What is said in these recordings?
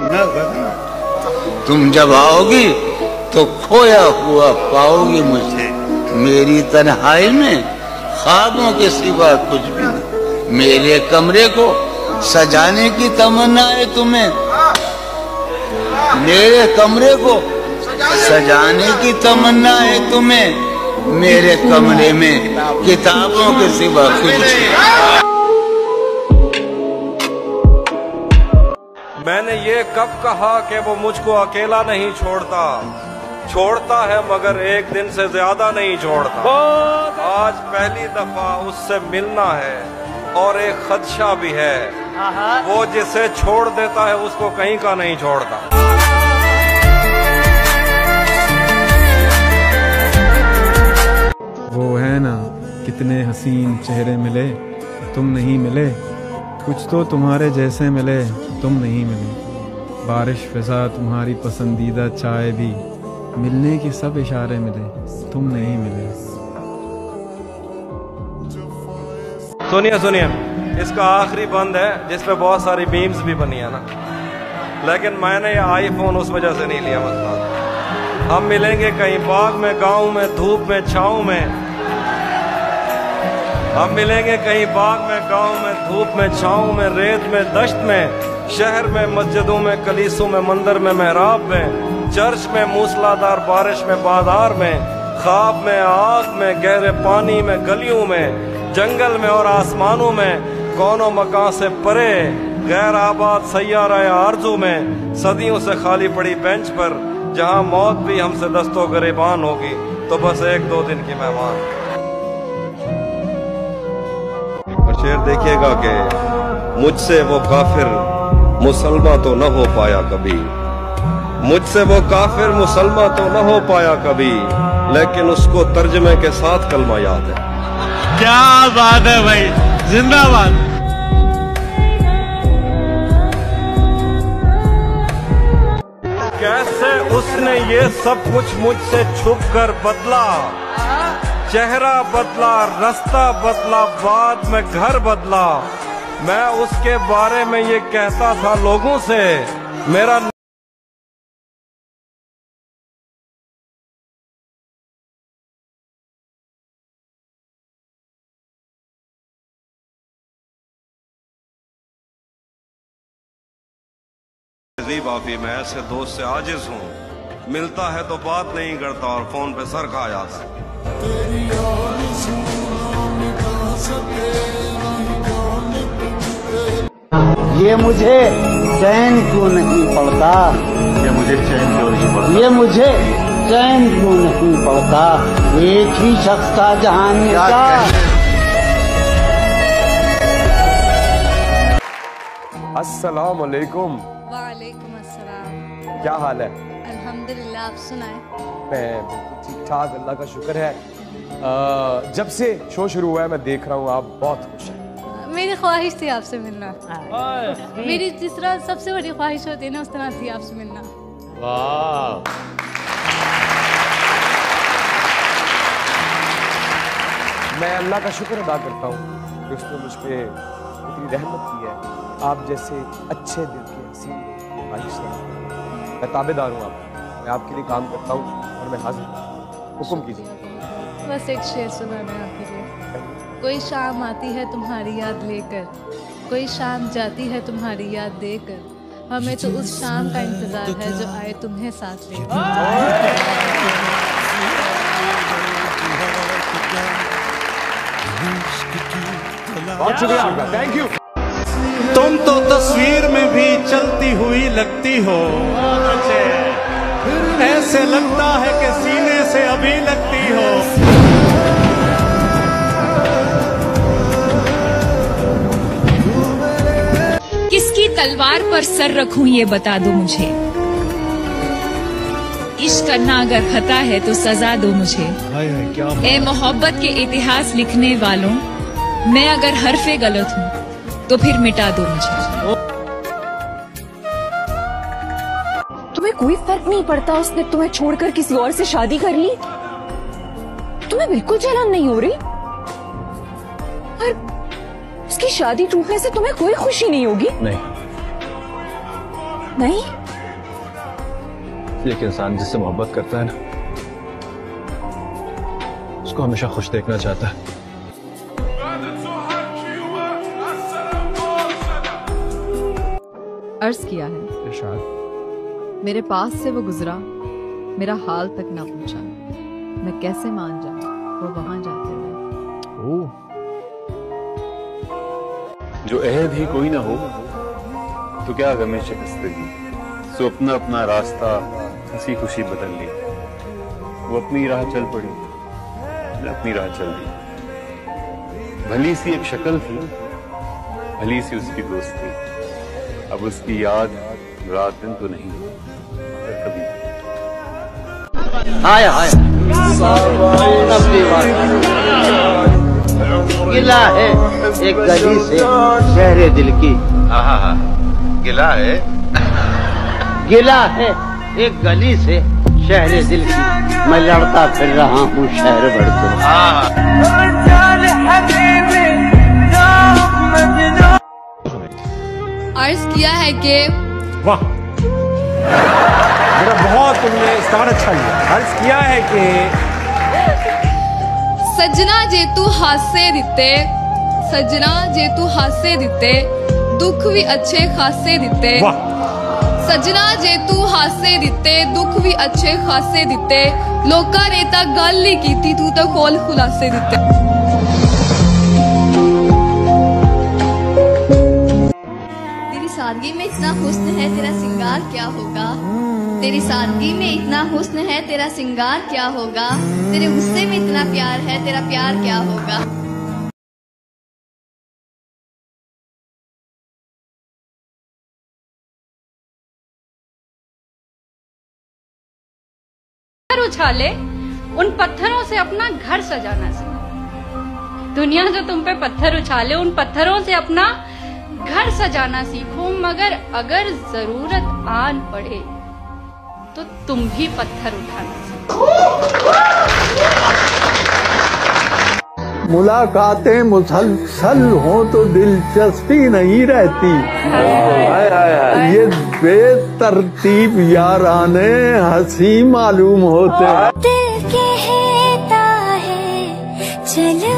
न करना। तुम जब आओगी तो खोया हुआ पाओगी मुझे, मेरी तन्हाई में ख्वाबों के सिवा कुछ भी नहीं। मेरे कमरे को सजाने की तमन्ना है तुम्हें, मेरे कमरे को सजाने की तमन्ना है तुम्हें, मेरे कमरे में किताबों के सिवा कुछ नहीं। मैंने ये कब कहा कि वो मुझको अकेला नहीं छोड़ता, छोड़ता है मगर एक दिन से ज्यादा नहीं छोड़ता। आज पहली दफा उससे मिलना है और एक खदशा भी है, वो जिसे छोड़ देता है उसको कहीं का नहीं छोड़ता। वो है ना कितने हसीन चेहरे मिले, तुम नहीं मिले। कुछ तो तुम्हारे जैसे मिले, तुम नहीं मिले। बारिश फिजा तुम्हारी पसंदीदा चाय भी, मिलने के सब इशारे मिले, तुम नहीं मिले। सुनिए सुनिए, इसका आखिरी बंद है जिसपे बहुत सारी मीम्स भी बनी है ना, लेकिन मैंने ये आईफोन उस वजह से नहीं लिया। मतलब हम मिलेंगे कहीं बाग में, गांव में, धूप में, छाँव में। हम मिलेंगे कहीं बाग में, गांव में, धूप में, छाँव में, रेत में, दश्त में, शहर में, मस्जिदों में, कलीसों में, मंदिर में, मेहराब में, चर्च में, मूसलाधार बारिश में, बाजार में, ख्वाब में, आग में, गहरे पानी में, गलियों में, जंगल में और आसमानों में, कौनों मकान से परे, गैर आबाद सैयारा आरजू में, सदियों से खाली पड़ी बेंच पर, जहां मौत भी हमसे दस्तो गिरेबान होगी तो बस एक दो दिन की मेहमान। और शेर देखिएगा कि मुझसे वो काफिर मुसलमान तो न हो पाया कभी, मुझसे वो काफिर मुसलमान तो न हो पाया कभी, लेकिन उसको तर्जमे के साथ कलमा याद है। क्या बात है भाई, जिंदाबाद। कैसे उसने ये सब कुछ मुझसे छुप कर बदला, चेहरा बदला, रास्ता बदला, बाद में घर बदला। मैं उसके बारे में ये कहता था लोगों से, मेरा बाफी मैं ऐसे दोस्त से आजिज हूँ, मिलता है तो बात नहीं करता और फोन पे सर खा जाता है। ये मुझे चैन क्यों नहीं पड़ता, ये मुझे चैन क्यों नहीं पड़ता, ये मुझे चैन क्यों नहीं पड़ता, एक ही शख्स का जहान का। अस्सलाम वालेकुम। वालेकुम अस्सलाम। क्या हाल है? अल्हम्दुलिल्लाह, आप सुनाएं? मैं बिल्कुल ठीक ठाक, अल्लाह का शुक्र है। जब से शो शुरू हुआ है मैं देख रहा हूँ आप बहुत खुश हैं। मेरी ख्वाहिश थी आपसे मिलना, मेरी जिस तरह सबसे बड़ी ख्वाहिश होती है ना, उस तरह थी आपसे मिलना। वाह। मैं अल्लाह का शुक्र अदा करता हूँ कि उसने मुझ पे इतनी रहमत की है। आप जैसे अच्छे दिल के हसीन ख्वाहिश, मैं ताबेदार हूँ आपका, मैं आपके लिए काम करता हूँ और मैं हाजिर हूँ। हुक्म कीजिए। बस एक शेर सुनाना है आपके लिए। कोई शाम आती है तुम्हारी याद लेकर, कोई शाम जाती है तुम्हारी याद देकर, हमें तो उस शाम का इंतजार है जो आए तुम्हें साथ लेकर। बहुत शुक्रिया आपका, थैंक यू। तुम तो तस्वीर में भी चलती हुई लगती हो, ऐसे लगता है कि सीने से अभी लगती हो। किसकी तलवार पर सर रखूं ये बता दो मुझे, इश्क करना अगर खता है तो सजा दो मुझे। ए मोहब्बत के इतिहास लिखने वालों, मैं अगर हरफे गलत हूँ तो फिर मिटा दो मुझे। तुम्हें कोई फर्क नहीं पड़ता उसने तुम्हें छोड़कर किसी और से शादी कर ली? तुम्हें बिल्कुल जलन नहीं हो रही? और उसकी शादी टूटने से तुम्हें कोई खुशी नहीं होगी? नहीं, नहीं, लेकिन इंसान जिससे मोहब्बत करता है ना, उसको हमेशा खुश देखना चाहता है। अर्ज किया है, इरशाद। मेरे पास से वो गुजरा, मेरा हाल तक ना पूछा, मैं कैसे मान जाऊं वो वहां जाते हुए। जो अहद ही कोई ना हो तो क्या गमे शिकस्तगी, सो अपना अपना रास्ता हंसी खुशी बदल ली। वो अपनी राह चल पड़ी, अपनी राह चल दी। भली सी एक शक्ल थी, भली सी उसकी दोस्ती। अब उसकी याद रात दिन तो नहीं, मगर कभी। हाय हाय गिला है एक गली से शहरे दिल की। हाँ, गिला है गिला है एक गली से शहरे दिल की। मैं लड़ता फिर रहा हूँ शहर भर से। अर्ज किया है कि वाह, मेरा बहुत तुमने स्टार अच्छा लिया। अर्ज किया है कि सजना जे तू हासे दिते, सजना जे तू हासे दिते, दुख भी अच्छे खासे दिते। सजना जे तू हासे दिते, दुख भी अच्छे खासे दिते। लोकां ने तां गल ही कीती, तू तां खोल खुलासे दिते। तेरी सादगी में इतना हुस्न है, तेरा सिंगार क्या होगा। तेरी सादगी में इतना हुस्न है, तेरा सिंगार क्या होगा। तेरे गुस्से में इतना प्यार है, तेरा प्यार क्या होगा। उछाले, उन पत्थरों से अपना घर सजाना सीखो। दुनिया जो तुम पे पत्थर उछाले, उन पत्थरों से अपना घर सजाना सीखो। मगर अगर जरूरत आन पड़े तो तुम भी पत्थर उठाना सीखो। मुलाकातें मुसलसल हो तो दिलचस्पी नहीं रहती। ये बेतरतीब याराने हंसी मालूम होते। दिल कहता है चलो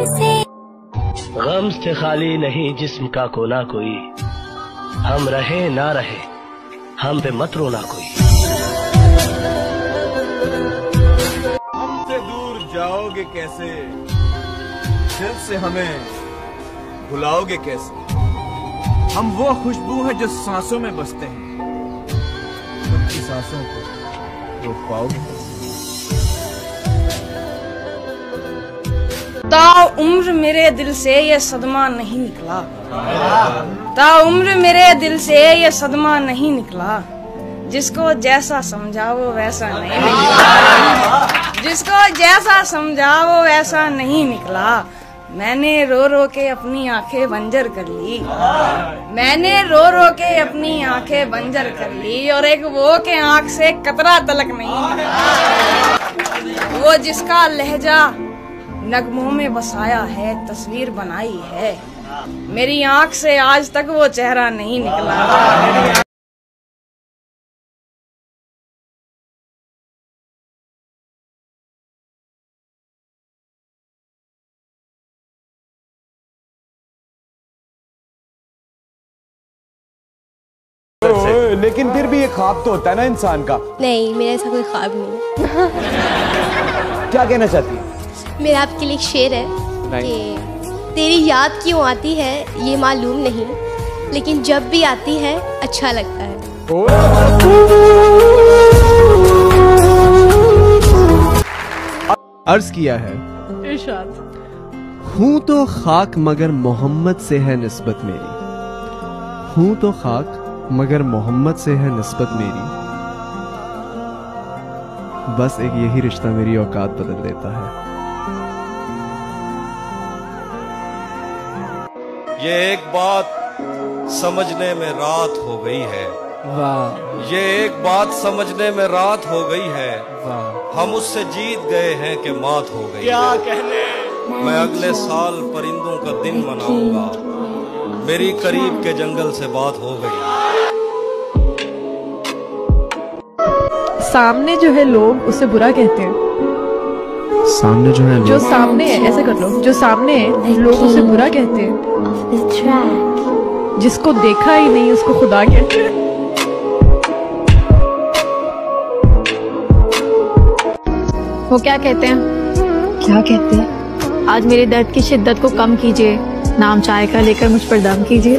से। गम से खाली नहीं जिस्म का कोना कोई, हम रहे ना रहे हम पे मत रोना कोई। हमसे दूर जाओगे कैसे, दिल से हमें भुलाओगे कैसे। हम वो खुशबू है जो सांसों में बसते हैं, खुद की सांसों को रोक पाओगे। ताउम्र मेरे दिल से ये सदमा नहीं निकला, ताउम्र मेरे दिल से ये सदमा नहीं निकला। जिसको जैसा समझा वो वैसा नहीं निकला, जिसको जैसा समझा वो वैसा नहीं निकला। मैंने रो रो के अपनी आंखें बंजर कर ली, मैंने रो रो के अपनी आंखें बंजर कर ली। और एक वो के आंख से कतरा तलक नहीं निकला। वो जिसका लहजा नगमों में बसाया है, तस्वीर बनाई है, मेरी आंख से आज तक वो चेहरा नहीं निकला। लेकिन फिर भी ये ख्वाब तो होता है ना इंसान का। नहीं, मेरा ऐसा कोई ख्वाब नहीं है। क्या कहना चाहती है? मेरा आपके लिए एक शेर है कि तेरी याद क्यों आती है ये मालूम नहीं, लेकिन जब भी आती है अच्छा लगता है। अर्ज किया है, इरशाद। हूं तो खाक मगर मोहम्मद से है निस्बत मेरी, हूं तो खाक मगर मोहम्मद से है निस्बत मेरी। बस एक यही रिश्ता मेरी औकात बदल देता है। ये एक बात समझने में रात हो गई है, वाह। ये एक बात समझने में रात हो गई है, वाह। हम उससे जीत गए हैं कि मात हो गई। क्या कहने। मैं अगले साल परिंदों का दिन मनाऊंगा, मेरी करीब के जंगल से बात हो गई। सामने जो है लोग उसे बुरा कहते हैं। सामने जो है जो सामने है, ऐसे कर लो, जो सामने है लोग उसे बुरा कहते हैं। जिसको देखा ही नहीं उसको खुदा कहते हैं। वो क्या कहते हैं? क्या कहते हैं? आज मेरे दर्द की शिद्दत को कम कीजिए, नाम चाय का लेकर मुझ पर दम कीजिए।